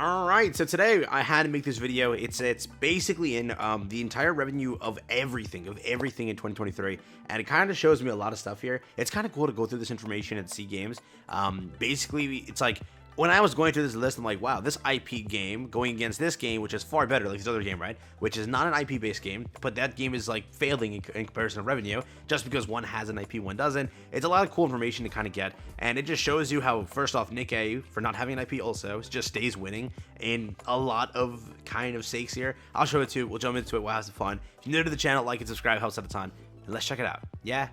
All right, so today I had to make this video. It's basically in the entire revenue of everything in 2023, and it kind of shows me a lot of stuff here. It's kind of cool to go through this information and see games. Basically, it's like when I was going through this list, I'm like, wow, this IP game going against this game, which is far better, like this other game, right? Which is not an IP-based game, but that game is like failing in comparison to revenue, just because one has an IP, one doesn't. It's a lot of cool information to kind of get, and it just shows you how, first off, Nikke, for not having an IP also, just stays winning in a lot of kind of stakes here. I'll show it too. We'll jump into it. We'll have some fun. If you're new to the channel, like and subscribe, helps out a ton. And let's check it out. Yeah.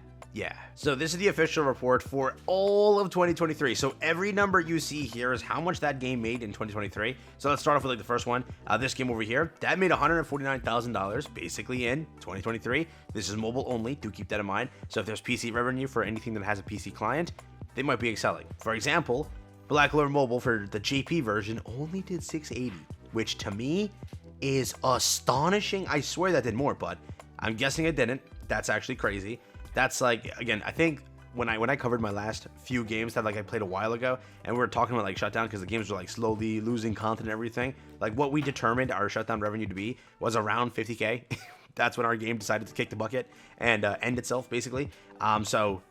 So this is the official report for all of 2023. So every number you see here is how much that game made in 2023. So let's start off with like the first one. This game over here, that made $149,000 basically in 2023. This is mobile only. Do keep that in mind. So if there's PC revenue for anything that has a PC client, they might be excelling. For example, Black Clover Mobile for the JP version only did 680, which to me is astonishing. I swear that did more, but I'm guessing it didn't. That's actually crazy. That's like, again, I think when I covered my last few games that like I played a while ago, and we were talking about like shutdown because the games were like slowly losing content and everything, like what we determined our shutdown revenue to be was around 50K. That's when our game decided to kick the bucket and end itself basically. So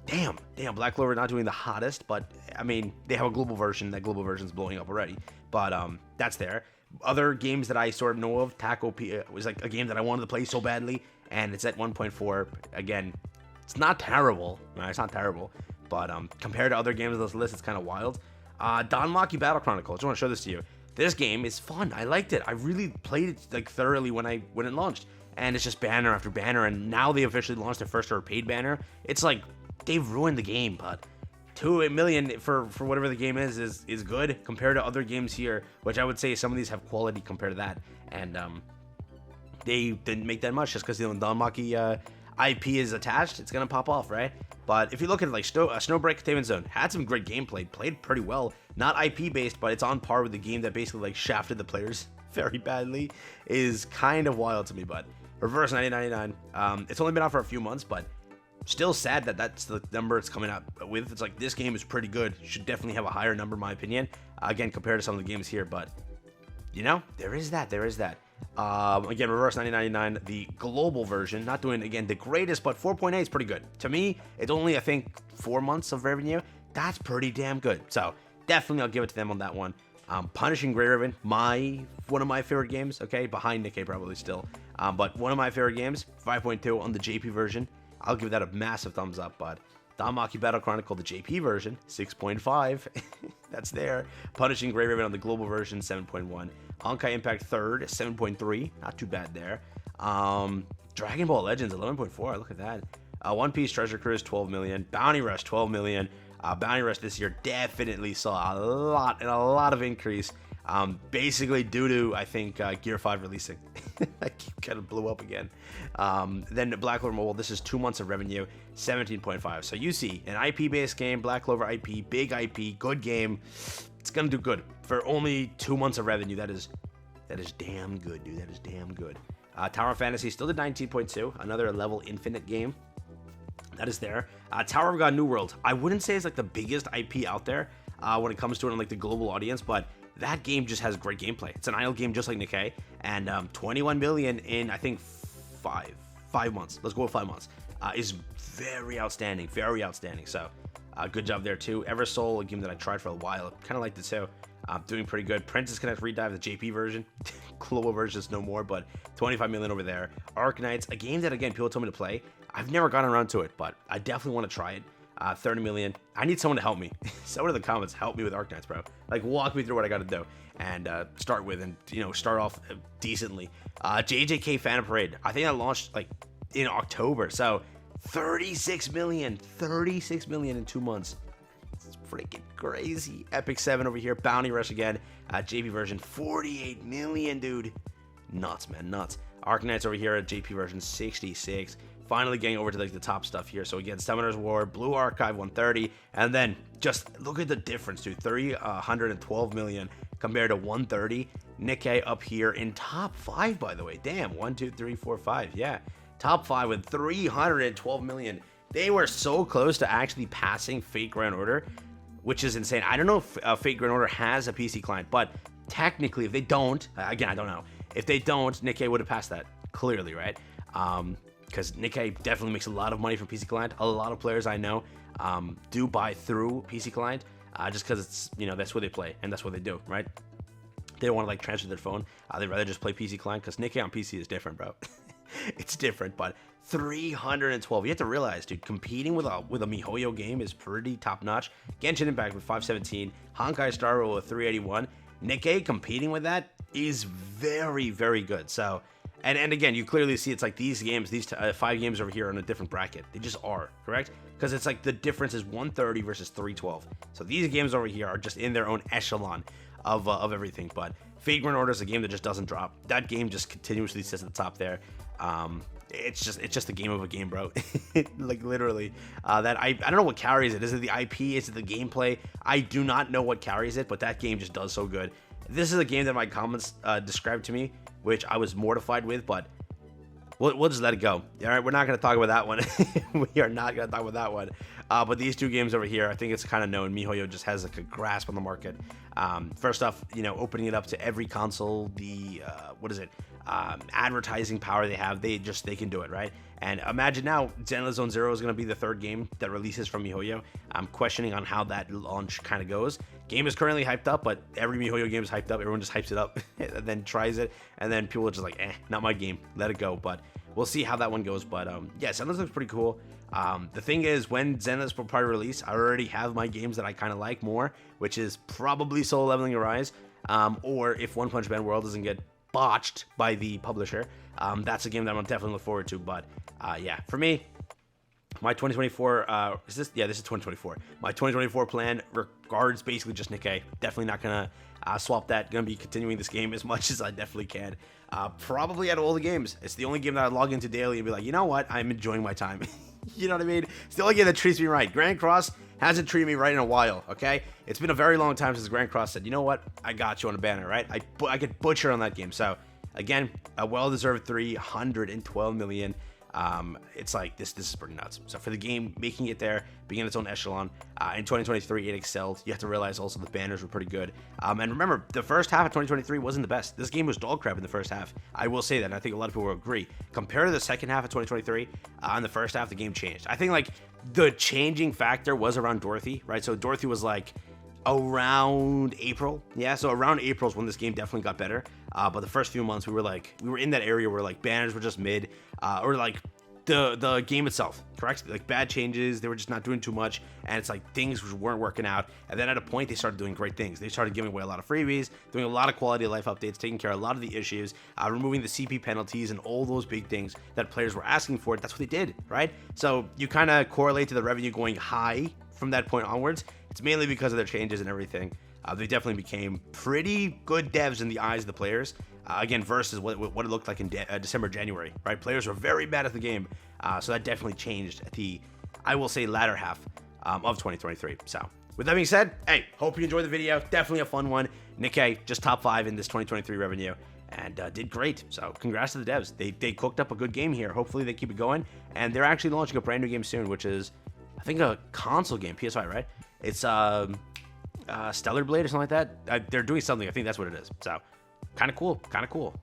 damn, Black Clover not doing the hottest, but I mean, they have a global version. That global version's blowing up already, but that's there. Other games that I sort of know of, Taco P was like a game that I wanted to play so badly, and it's at 1.4. Again, it's not terrible. No, it's not terrible, but compared to other games on this list, it's kind of wild. Don Maki Battle Chronicle. I just want to show this to you. This game is fun. I liked it. I really played it like thoroughly when it launched, and it's just banner after banner. And now they officially launched their first ever paid banner. It's like they've ruined the game, but $2 million for whatever the game is good compared to other games here, which I would say some of these have quality compared to that, and they didn't make that much just because the Don Maki IP is attached. It's gonna pop off, right? But if you look at it, like Snowbreak Containment Zone had some great gameplay, played pretty well, not IP based, but it's on par with the game that basically like shafted the players very badly. Is kind of wild to me. But Reverse 9099, it's only been out for a few months, but still sad that that's the number it's coming out with. It's like this game is pretty good, should definitely have a higher number in my opinion, again compared to some of the games here, but you know, there is that. Again, Reverse 9099, the global version, not doing again the greatest, but 4.8 is pretty good to me. It's only I think 4 months of revenue. That's pretty damn good, so definitely I'll give it to them on that one. Punishing Grey Ribbon, one of my favorite games, okay, behind Nikke probably still, but one of my favorite games, 5.2 on the JP version. I'll give that a massive thumbs up. But Don Maki Battle Chronicle, the JP version, 6.5. That's there. Punishing Grey Ribbon on the global version, 7.1. Honkai Impact third, 7.3. Not too bad there. Dragon Ball Legends, 11.4. Look at that. One Piece Treasure Cruise, 12 million. Bounty Rush, 12 million. Bounty Rush this year definitely saw a lot of increase. Basically due to, I think, Gear 5 releasing. That kind of blew up again. Then Black Clover Mobile, this is 2 months of revenue, 17.5. So you see, an IP-based game, Black Clover IP, big IP, good game. It's gonna do good for only 2 months of revenue. That is damn good, dude. That is damn good. Tower of Fantasy still did 19.2, another level infinite game. That is there. Tower of God New World, I wouldn't say it's like the biggest IP out there when it comes to it in like the global audience, but that game just has great gameplay. It's an idle game just like Nikke, and 21 million in I think five months. Let's go with 5 months. Is very outstanding, So good job there too. Eversoul, a game that I tried for a while, kind of liked it too. Doing pretty good. Princess Connect Redive, the JP version, global version is no more, but 25 million over there. Arknights, a game that again people told me to play. I've never gotten around to it, but I definitely want to try it. 30 million. I need someone to help me. Someone in the comments, help me with Arknights, bro. Like, walk me through what I got to do and start with, and start off decently. JJK Fan Parade, I think that launched like in October, so 36 million in 2 months. It's freaking crazy. Epic 7 over here. Bounty Rush again. JP version, 48 million, dude. Nuts, man, nuts. Arknights over here at JP version, 66. Finally getting over to like the top stuff here. So again, Summoner's War, Blue Archive, 130, and then just look at the difference, dude. 312 million compared to 130. Nikke up here in top 5, by the way. Damn, 1, 2, 3, 4, 5. Yeah, top 5 with 312 million. They were so close to actually passing Fate Grand Order, which is insane. I don't know if Fate Grand Order has a PC client, but technically, if they don't, again, I don't know. If they don't, Nikke would have passed that, clearly, right? Because Nikke definitely makes a lot of money from PC Client. A lot of players I know do buy through PC Client just because it's, that's where they play and that's what they do, right? They don't want to like transfer their phone. They'd rather just play PC Client because Nikke on PC is different, bro. It's different, but 312. You have to realize, dude, competing with a MiHoYo game is pretty top notch. Genshin Impact with 517, Honkai Star Rail with 381. Nikke competing with that is very, very good. So, and again, you clearly see it's like these games, these 5 games over here are in a different bracket. They just are, correct? Because it's like the difference is 130 versus 312. So these games over here are just in their own echelon of everything. But Vagrant Order is a game that just doesn't drop. That game just continuously sits at the top there. It's just a game of a game, bro. Like literally, that I don't know what carries it. Is it the IP? Is it the gameplay? I do not know what carries it, but that game just does so good. This is a game that my comments described to me, which I was mortified with, but we'll just let it go. All right, we're not going to talk about that one. We are not going to talk about that one. But these 2 games over here, I think it's kind of known. MiHoYo just has like a grasp on the market. First off, opening it up to every console, the advertising power they have, they can do it, right? And imagine now, Zenless Zone Zero is going to be the 3rd game that releases from MiHoYo. I'm questioning on how that launch kind of goes. Game is currently hyped up, but every MiHoYo game is hyped up. Everyone just hypes it up and then tries it, and then people are just like, not my game, let it go. But we'll see how that one goes. But yeah, Zenless looks pretty cool. The thing is, when Zenless will probably release, I already have my games that I kind of like more, which is probably Solo Leveling Arise, or if One Punch Man World doesn't get botched by the publisher, that's a game that I'm definitely looking forward to. But yeah, for me, my 2024 this is 2024. My 2024 plan regards basically just Nikke. Definitely not gonna swap that. Gonna be continuing this game as much as I definitely can. Probably out of all the games, it's the only game that I log into daily and be like, you know what, I'm enjoying my time. You know what I mean? It's the only game that treats me right. Grand Cross hasn't treated me right in a while, okay? It's been a very long time since Grand Cross said, you know what, I got you on a banner, right? I get butchered on that game. So, again, a well-deserved 312 million. It's like, this is pretty nuts. So for the game, making it there, being in its own echelon, in 2023, it excelled. You have to realize also the banners were pretty good. And remember, the first half of 2023 wasn't the best. This game was dog crap in the first half. I will say that, and I think a lot of people will agree. Compared to the second half of 2023, in the first half, the game changed. I think, like, the changing factor was around Dorothy, right? So Dorothy was, like, around April. Yeah, so around April is when this game definitely got better. But the first few months, we were in that area where, like, banners were just mid, or, like, the game itself, correct? Like, bad changes, they were just not doing too much, and it's like things weren't working out. And then at a point, they started doing great things. They started giving away a lot of freebies, doing a lot of quality of life updates, taking care of a lot of the issues, removing the CP penalties and all those big things that players were asking for. That's what they did, right? So you kind of correlate to the revenue going high from that point onwards. It's mainly because of their changes and everything. They definitely became pretty good devs in the eyes of the players. Again, versus what it looked like in December, January, right? Players were very bad at the game. So that definitely changed at the, I will say, latter half of 2023. So with that being said, hey, hope you enjoyed the video. Definitely a fun one. Nikke, just top 5 in this 2023 revenue. And did great. So congrats to the devs. They cooked up a good game here. Hopefully they keep it going. And they're actually launching a brand new game soon, which is, I think, a console game, PS5, right? It's Stellar Blade or something like that. They're doing something. I think that's what it is. So kind of cool.